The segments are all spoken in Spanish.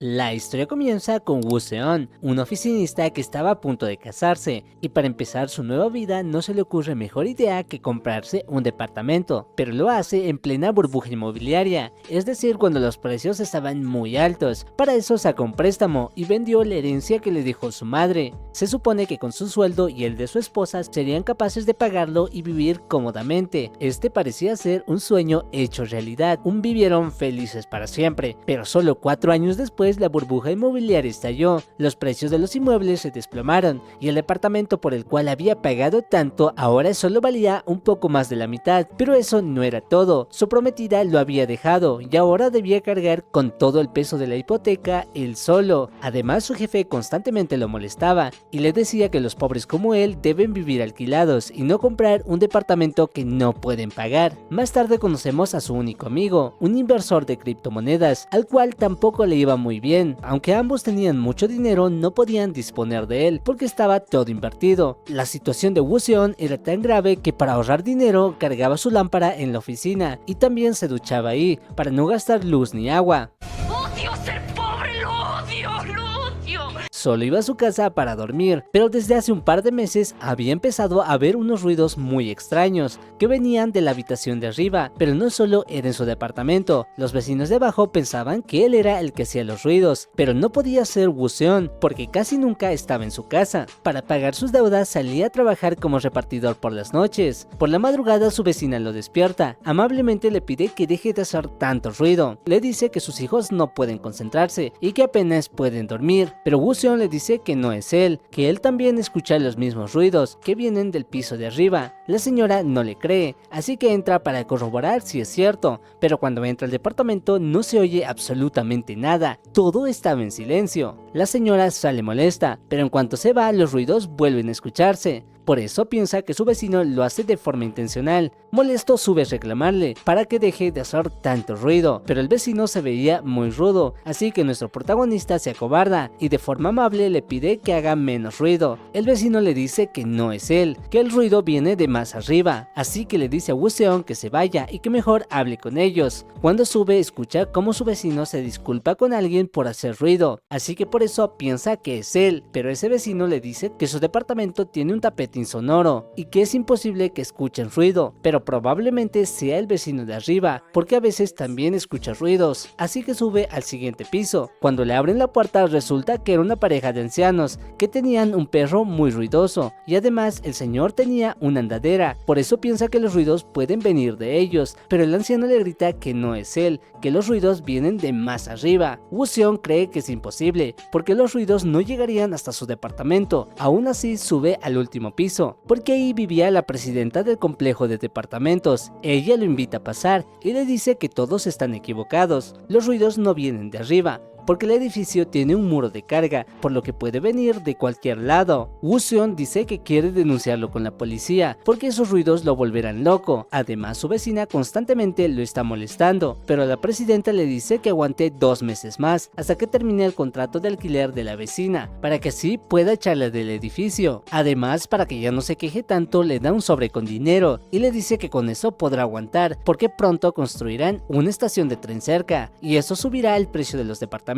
La historia comienza con Woo Seon, un oficinista que estaba a punto de casarse, y para empezar su nueva vida no se le ocurre mejor idea que comprarse un departamento, pero lo hace en plena burbuja inmobiliaria, es decir, cuando los precios estaban muy altos. Para eso sacó un préstamo y vendió la herencia que le dejó su madre. Se supone que con su sueldo y el de su esposa serían capaces de pagarlo y vivir cómodamente. Este parecía ser un sueño hecho realidad, vivieron felices para siempre, pero solo 4 años después la burbuja inmobiliaria estalló, los precios de los inmuebles se desplomaron y el departamento por el cual había pagado tanto ahora solo valía un poco más de la mitad. Pero eso no era todo, su prometida lo había dejado y ahora debía cargar con todo el peso de la hipoteca él solo. Además, su jefe constantemente lo molestaba y le decía que los pobres como él deben vivir alquilados y no comprar un departamento que no pueden pagar. Más tarde conocemos a su único amigo, un inversor de criptomonedas, al cual tampoco le iba muy bien. Aunque ambos tenían mucho dinero, no podían disponer de él porque estaba todo invertido. La situación de Woo Seon era tan grave que para ahorrar dinero cargaba su lámpara en la oficina y también se duchaba ahí para no gastar luz ni agua. ¡Odio ser pobre! ¡Lo odio! ¡Lo odio! Solo iba a su casa para dormir, pero desde hace un par de meses había empezado a ver unos ruidos muy extraños que venían de la habitación de arriba, pero no solo era en su departamento. Los vecinos de abajo pensaban que él era el que hacía los ruidos, pero no podía ser Woo Seon porque casi nunca estaba en su casa. Para pagar sus deudas salía a trabajar como repartidor por las noches. Por la madrugada su vecina lo despierta, amablemente le pide que deje de hacer tanto ruido. Le dice que sus hijos no pueden concentrarse y que apenas pueden dormir, pero Woo Seon le dice que no es él, que él también escucha los mismos ruidos que vienen del piso de arriba. La señora no le cree, así que entra para corroborar si es cierto, pero cuando entra al departamento no se oye absolutamente nada, todo estaba en silencio. La señora sale molesta, pero en cuanto se va los ruidos vuelven a escucharse. Por eso piensa que su vecino lo hace de forma intencional. Molesto sube a reclamarle para que deje de hacer tanto ruido, pero el vecino se veía muy rudo, así que nuestro protagonista se acobarda y de forma amable le pide que haga menos ruido. El vecino le dice que no es él, que el ruido viene de más arriba, así que le dice a Woo Seon que se vaya y que mejor hable con ellos. Cuando sube escucha cómo su vecino se disculpa con alguien por hacer ruido, así que por eso piensa que es él, pero ese vecino le dice que su departamento tiene un tapete insonoro y que es imposible que escuchen ruido, pero probablemente sea el vecino de arriba, porque a veces también escucha ruidos, así que sube al siguiente piso. Cuando le abren la puerta resulta que era una pareja de ancianos que tenían un perro muy ruidoso y además el señor tenía una andadera, por eso piensa que los ruidos pueden venir de ellos, pero el anciano le grita que no es él, que los ruidos vienen de más arriba. Woo Seon cree que es imposible, porque los ruidos no llegarían hasta su departamento. Aún así sube al último piso, porque ahí vivía la presidenta del complejo de departamentos. Ella lo invita a pasar y le dice que todos están equivocados, los ruidos no vienen de arriba, porque el edificio tiene un muro de carga, por lo que puede venir de cualquier lado. Woo Seon dice que quiere denunciarlo con la policía, porque esos ruidos lo volverán loco. Además, su vecina constantemente lo está molestando, pero la presidenta le dice que aguante 2 meses más, hasta que termine el contrato de alquiler de la vecina, para que así pueda echarla del edificio. Además, para que ya no se queje tanto, le da un sobre con dinero, y le dice que con eso podrá aguantar, porque pronto construirán una estación de tren cerca, y eso subirá el precio de los departamentos.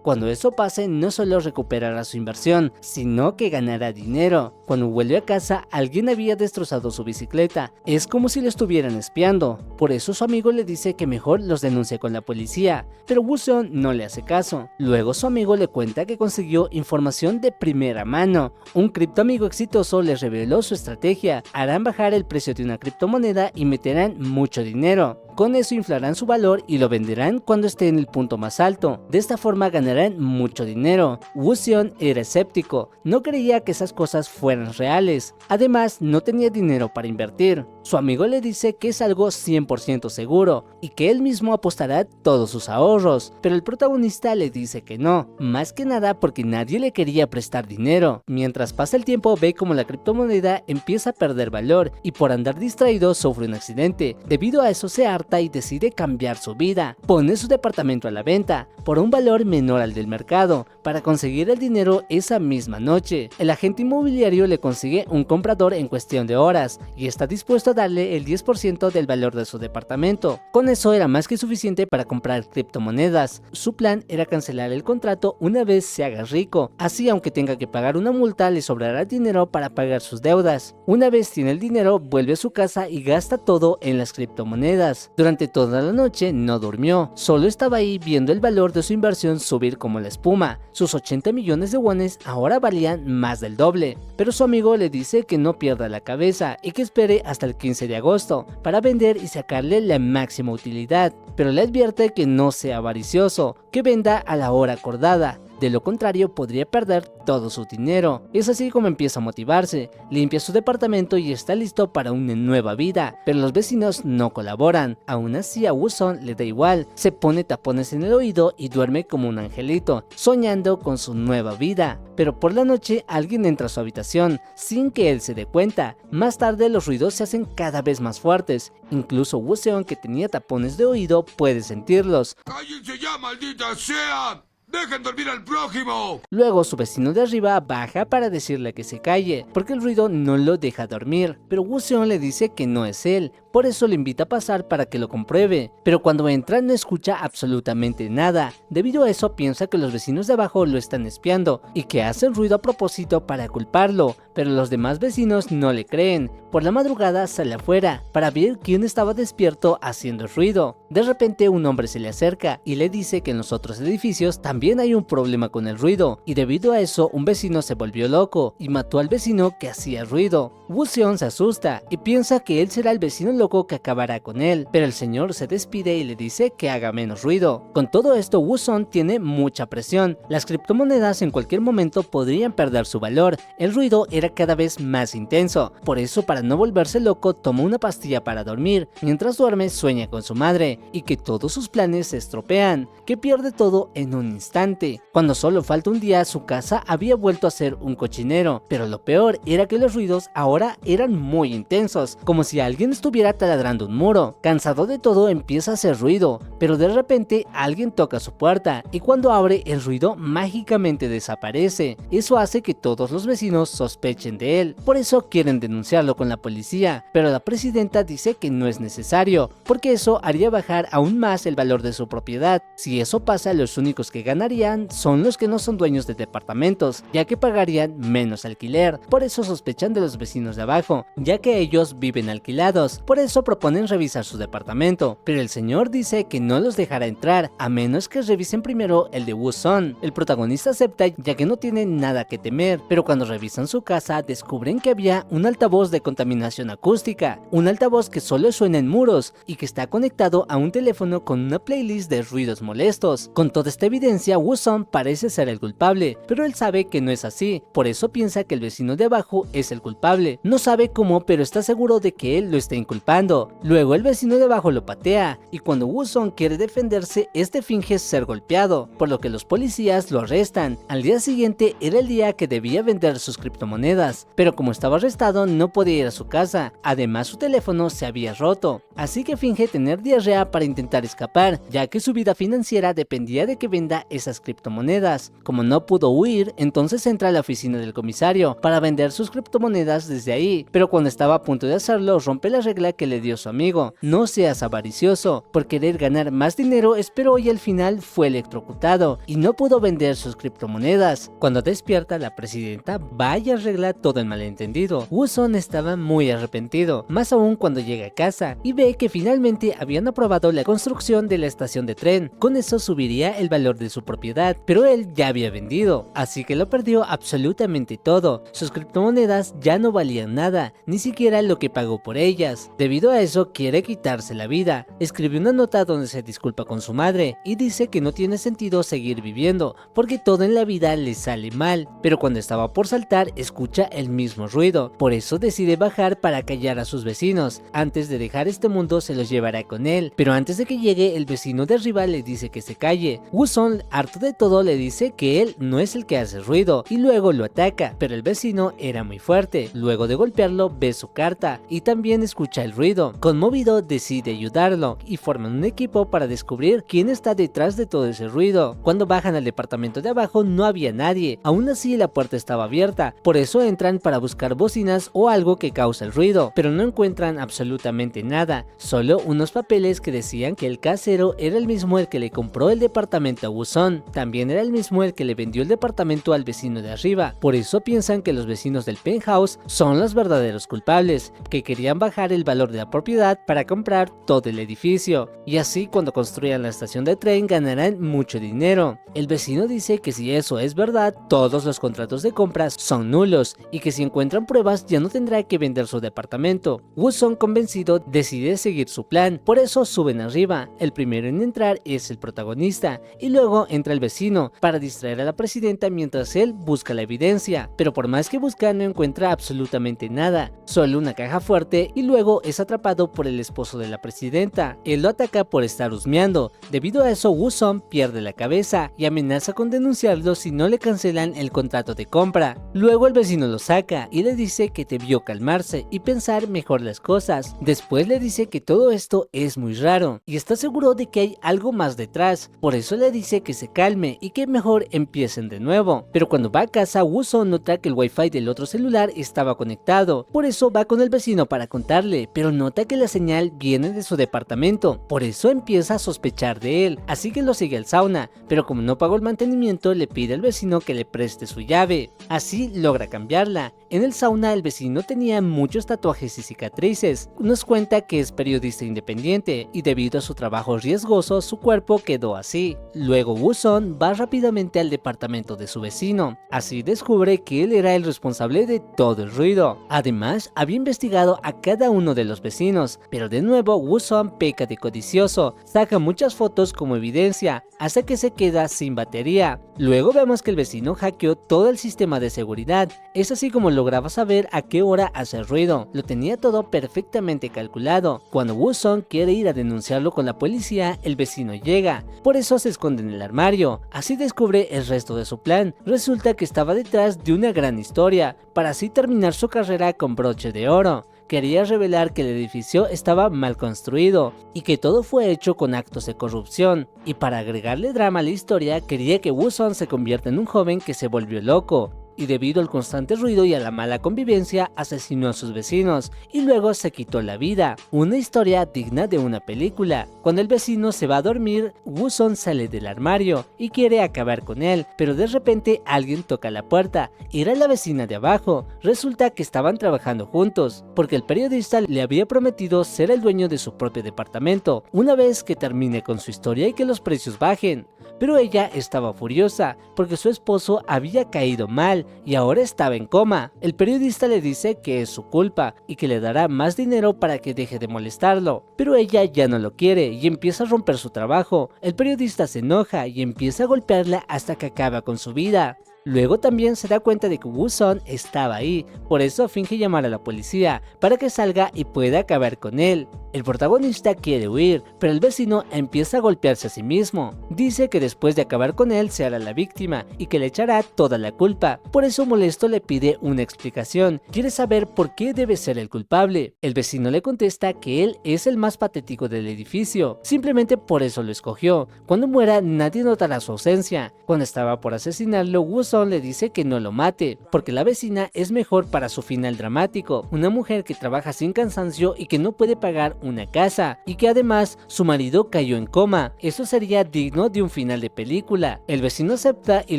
Cuando eso pase, no solo recuperará su inversión, sino que ganará dinero. Cuando vuelve a casa, alguien había destrozado su bicicleta. Es como si lo estuvieran espiando. Por eso su amigo le dice que mejor los denuncie con la policía, pero Woo Seon no le hace caso. Luego su amigo le cuenta que consiguió información de primera mano. Un criptoamigo exitoso les reveló su estrategia. Harán bajar el precio de una criptomoneda y meterán mucho dinero. Con eso inflarán su valor y lo venderán cuando esté en el punto más alto. De esta forma ganarán mucho dinero. Woo Seon era escéptico, no creía que esas cosas fueran reales. Además, no tenía dinero para invertir. Su amigo le dice que es algo 100% seguro y que él mismo apostará todos sus ahorros, pero el protagonista le dice que no, más que nada porque nadie le quería prestar dinero. Mientras pasa el tiempo ve como la criptomoneda empieza a perder valor y por andar distraído sufre un accidente. Debido a eso se harta harta y decide cambiar su vida. Pone su departamento a la venta por un valor menor al del mercado para conseguir el dinero esa misma noche. El agente inmobiliario le consigue un comprador en cuestión de horas y está dispuesto a darle el 10% del valor de su departamento. Con eso era más que suficiente para comprar criptomonedas. Su plan era cancelar el contrato una vez se haga rico, así aunque tenga que pagar una multa le sobrará dinero para pagar sus deudas. Una vez tiene el dinero, vuelve a su casa y gasta todo en las criptomonedas. Durante toda la noche no durmió, solo estaba ahí viendo el valor de su inversión subir como la espuma. Sus 80 millones de wones ahora valían más del doble, pero su amigo le dice que no pierda la cabeza y que espere hasta el 15 de agosto para vender y sacarle la máxima utilidad, pero le advierte que no sea avaricioso, que venda a la hora acordada. De lo contrario podría perder todo su dinero. Es así como empieza a motivarse, limpia su departamento y está listo para una nueva vida, pero los vecinos no colaboran. Aún así a Woo-Sung le da igual, se pone tapones en el oído y duerme como un angelito, soñando con su nueva vida. Pero por la noche alguien entra a su habitación, sin que él se dé cuenta. Más tarde los ruidos se hacen cada vez más fuertes, incluso Woo-Seon, que tenía tapones de oído, puede sentirlos. ¡Cállense ya, maldita sea! ¡Dejen dormir al prójimo! Luego su vecino de arriba baja para decirle que se calle, porque el ruido no lo deja dormir, pero Woo-Seon le dice que no es él, por eso le invita a pasar para que lo compruebe, pero cuando entra no escucha absolutamente nada. Debido a eso piensa que los vecinos de abajo lo están espiando y que hacen ruido a propósito para culparlo, pero los demás vecinos no le creen. Por la madrugada sale afuera para ver quién estaba despierto haciendo ruido. De repente un hombre se le acerca y le dice que en los otros edificios también hay un problema con el ruido, y debido a eso un vecino se volvió loco y mató al vecino que hacía ruido. Woo-Seon se asusta y piensa que él será el vecino loco que acabará con él, pero el señor se despide y le dice que haga menos ruido. Con todo esto Woo-Sung tiene mucha presión, las criptomonedas en cualquier momento podrían perder su valor, el ruido era cada vez más intenso, por eso para no volverse loco toma una pastilla para dormir. Mientras duerme sueña con su madre y que todos sus planes se estropean, que pierde todo en un instante. Cuando solo falta un día su casa había vuelto a ser un cochinero, pero lo peor era que los ruidos ahora eran muy intensos, como si alguien estuviera taladrando un muro. Cansado de todo empieza a hacer ruido, pero de repente alguien toca su puerta y cuando abre el ruido mágicamente desaparece. Eso hace que todos los vecinos sospechen de él, por eso quieren denunciarlo con la policía, pero la presidenta dice que no es necesario, porque eso haría bajar aún más el valor de su propiedad. Si eso pasa, los únicos que ganarían son los que no son dueños de departamentos, ya que pagarían menos alquiler. Por eso sospechan de los vecinos de abajo, ya que ellos viven alquilados. Por eso proponen revisar su departamento, pero el señor dice que no los dejará entrar a menos que revisen primero el de Woo-Sung. El protagonista acepta ya que no tiene nada que temer, pero cuando revisan su casa descubren que había un altavoz de contaminación acústica, un altavoz que solo suena en muros y que está conectado a un teléfono con una playlist de ruidos molestos. Con toda esta evidencia, Woo-Sung parece ser el culpable, pero él sabe que no es así, por eso piensa que el vecino de abajo es el culpable. No sabe cómo, pero está seguro de que él lo está inculpando. Luego el vecino de abajo lo patea, y cuando Woo-Sung quiere defenderse, este finge ser golpeado, por lo que los policías lo arrestan. Al día siguiente era el día que debía vender sus criptomonedas, pero como estaba arrestado no podía ir a su casa, además su teléfono se había roto, así que finge tener diarrea para intentar escapar, ya que su vida financiera dependía de que venda esas criptomonedas. Como no pudo huir, entonces entra a la oficina del comisario para vender sus criptomonedas desde ahí, pero cuando estaba a punto de hacerlo rompe la regla que le dio su amigo: no seas avaricioso. Por querer ganar más dinero esperó y al final fue electrocutado y no pudo vender sus criptomonedas. Cuando despierta, la presidenta va y arregla todo el malentendido. Woo-Sung estaba muy arrepentido, más aún cuando llega a casa y ve que finalmente habían aprobado la construcción de la estación de tren. Con eso subiría el valor de su propiedad, pero él ya había vendido, así que lo perdió absolutamente todo. Sus criptomonedas ya no valían nada, ni siquiera lo que pagó por ellas. Debido a eso quiere quitarse la vida. Escribe una nota donde se disculpa con su madre y dice que no tiene sentido seguir viviendo porque todo en la vida le sale mal, pero cuando estaba por saltar escucha el mismo ruido, por eso decide bajar para callar a sus vecinos. Antes de dejar este mundo se los llevará con él, pero antes de que llegue el vecino de arriba le dice que se calle. Woo-Sung, harto de todo, le dice que él no es el que hace ruido y luego lo ataca, pero el vecino era muy fuerte. Luego de golpearlo ve su carta y también escucha el el ruido. Conmovido, decide ayudarlo y forman un equipo para descubrir quién está detrás de todo ese ruido. Cuando bajan al departamento de abajo no había nadie, aún así la puerta estaba abierta, por eso entran para buscar bocinas o algo que causa el ruido, pero no encuentran absolutamente nada, solo unos papeles que decían que el casero era el mismo el que le compró el departamento a Woo-Sung, también era el mismo el que le vendió el departamento al vecino de arriba, por eso piensan que los vecinos del penthouse son los verdaderos culpables, que querían bajar el valor de la propiedad para comprar todo el edificio, y así cuando construyan la estación de tren ganarán mucho dinero. El vecino dice que si eso es verdad, todos los contratos de compras son nulos, y que si encuentran pruebas ya no tendrá que vender su departamento. Woo-Sung, convencido, decide seguir su plan, por eso suben arriba. El primero en entrar es el protagonista, y luego entra el vecino para distraer a la presidenta mientras él busca la evidencia, pero por más que busca no encuentra absolutamente nada, solo una caja fuerte, y luego es atrapado por el esposo de la presidenta. Él lo ataca por estar husmeando. Debido a eso, Woo-Sung pierde la cabeza y amenaza con denunciarlo si no le cancelan el contrato de compra. Luego el vecino lo saca y le dice que debió calmarse y pensar mejor las cosas. Después le dice que todo esto es muy raro y está seguro de que hay algo más detrás, por eso le dice que se calme y que mejor empiecen de nuevo. Pero cuando va a casa, Woo-Sung nota que el wifi del otro celular estaba conectado, por eso va con el vecino para contarle, pero nota que la señal viene de su departamento, por eso empieza a sospechar de él, así que lo sigue al sauna, pero como no pagó el mantenimiento le pide al vecino que le preste su llave, así logra cambiarla. En el sauna el vecino tenía muchos tatuajes y cicatrices, nos cuenta que es periodista independiente y debido a su trabajo riesgoso su cuerpo quedó así. Luego Woo-Sung va rápidamente al departamento de su vecino, así descubre que él era el responsable de todo el ruido. Además había investigado a cada uno de los vecinos, pero de nuevo Woo-Sung peca de codicioso, saca muchas fotos como evidencia hasta que se queda sin batería. Luego vemos que el vecino hackeó todo el sistema de seguridad, es así como lograba saber a qué hora hacer ruido, lo tenía todo perfectamente calculado. Cuando Woo-Sung quiere ir a denunciarlo con la policía, el vecino llega, por eso se esconde en el armario, así descubre el resto de su plan. Resulta que estaba detrás de una gran historia, para así terminar su carrera con broche de oro. Quería revelar que el edificio estaba mal construido y que todo fue hecho con actos de corrupción, y para agregarle drama a la historia quería que Woo-Sung se convierta en un joven que se volvió loco, y debido al constante ruido y a la mala convivencia asesinó a sus vecinos y luego se quitó la vida. Una historia digna de una película. Cuando el vecino se va a dormir, Woo-Sung sale del armario y quiere acabar con él, pero de repente alguien toca la puerta. Era la vecina de abajo. Resulta que estaban trabajando juntos, porque el periodista le había prometido ser el dueño de su propio departamento una vez que termine con su historia y que los precios bajen. Pero ella estaba furiosa porque su esposo había caído mal y ahora estaba en coma. El periodista le dice que es su culpa y que le dará más dinero para que deje de molestarlo, pero ella ya no lo quiere y empieza a romper su trabajo. El periodista se enoja y empieza a golpearla hasta que acaba con su vida. Luego también se da cuenta de que Woo-Sung estaba ahí, por eso finge llamar a la policía para que salga y pueda acabar con él. El protagonista quiere huir, pero el vecino empieza a golpearse a sí mismo. Dice que después de acabar con él se hará la víctima y que le echará toda la culpa. Por eso molesto le pide una explicación. Quiere saber por qué debe ser el culpable. El vecino le contesta que él es el más patético del edificio. Simplemente por eso lo escogió. Cuando muera nadie notará su ausencia. Cuando estaba por asesinarlo, Woo-Sung le dice que no lo mate, porque la vecina es mejor para su final dramático. Una mujer que trabaja sin cansancio y que no puede pagar una casa, y que además su marido cayó en coma. Eso sería digno de un final de película. El vecino acepta y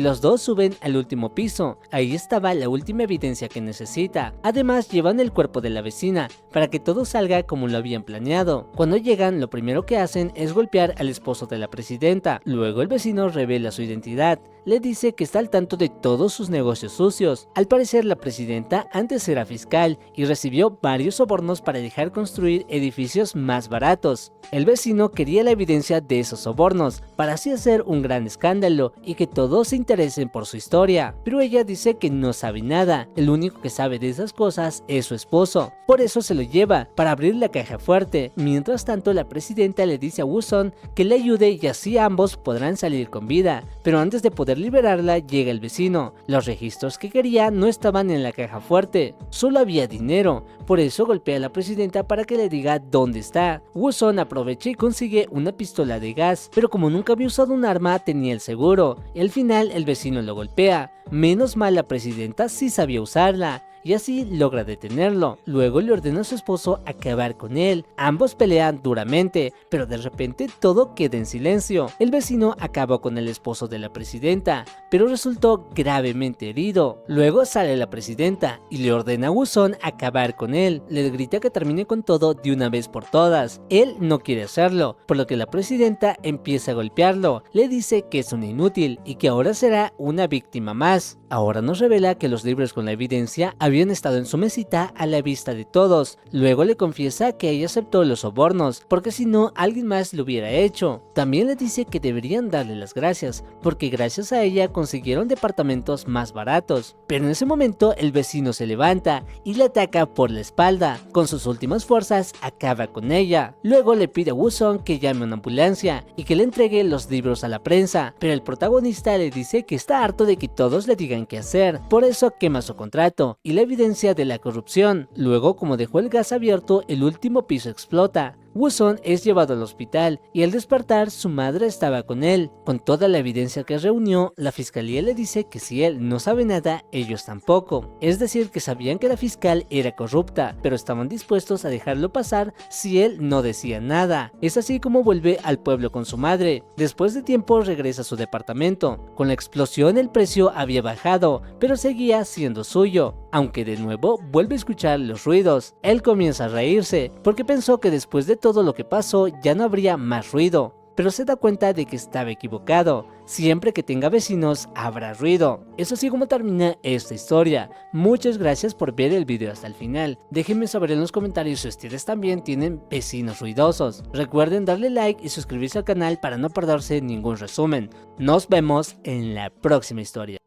los dos suben al último piso. Ahí estaba la última evidencia que necesita. Además llevan el cuerpo de la vecina para que todo salga como lo habían planeado. Cuando llegan, lo primero que hacen es golpear al esposo de la presidenta. Luego el vecino revela su identidad. Le dice que está al tanto de todos sus negocios sucios. Al parecer la presidenta antes era fiscal y recibió varios sobornos para dejar construir edificios más baratos. El vecino quería la evidencia de esos sobornos para así hacer un gran escándalo y que todos se interesen por su historia, pero ella dice que no sabe nada. El único que sabe de esas cosas es su esposo, por eso se lo lleva para abrir la caja fuerte. Mientras tanto la presidenta le dice a Woo-Sung que le ayude y así ambos podrán salir con vida, pero antes de poder liberarla llega el vecino vecino. Los registros que quería no estaban en la caja fuerte, solo había dinero. Por eso golpea a la presidenta para que le diga dónde está. Woo-Sung aprovecha y consigue una pistola de gas, pero como nunca había usado un arma tenía el seguro. Y al final el vecino lo golpea. Menos mal la presidenta sí sabía usarla, y así logra detenerlo. Luego le ordena a su esposo acabar con él. Ambos pelean duramente, pero de repente todo queda en silencio. El vecino acabó con el esposo de la presidenta, pero resultó gravemente herido. Luego sale la presidenta y le ordena a Woo-Sung acabar con él. Le grita que termine con todo de una vez por todas. Él no quiere hacerlo, por lo que la presidenta empieza a golpearlo. Le dice que es un inútil y que ahora será una víctima más. Ahora nos revela que los libros con la evidencia habían estado en su mesita a la vista de todos. Luego le confiesa que ella aceptó los sobornos, porque si no, alguien más lo hubiera hecho. También le dice que deberían darle las gracias, porque gracias a ella consiguieron departamentos más baratos. Pero en ese momento el vecino se levanta y le ataca por la espalda. Con sus últimas fuerzas acaba con ella. Luego le pide a Woo-Sung que llame a una ambulancia y que le entregue los libros a la prensa, pero el protagonista le dice que está harto de que todos le digan qué hacer, por eso quema su contrato y la evidencia de la corrupción. Luego, como dejó el gas abierto, el último piso explota. Woo-Sung es llevado al hospital y al despertar su madre estaba con él. Con toda la evidencia que reunió, la fiscalía le dice que si él no sabe nada, ellos tampoco. Es decir, que sabían que la fiscal era corrupta, pero estaban dispuestos a dejarlo pasar si él no decía nada. Es así como vuelve al pueblo con su madre. Después de tiempo regresa a su departamento. Con la explosión el precio había bajado, pero seguía siendo suyo. Aunque de nuevo vuelve a escuchar los ruidos. Él comienza a reírse, porque pensó que después de todo lo que pasó ya no habría más ruido, pero se da cuenta de que estaba equivocado. Siempre que tenga vecinos habrá ruido. Es así como termina esta historia. Muchas gracias por ver el video hasta el final. Déjenme saber en los comentarios si ustedes también tienen vecinos ruidosos. Recuerden darle like y suscribirse al canal para no perderse ningún resumen. Nos vemos en la próxima historia.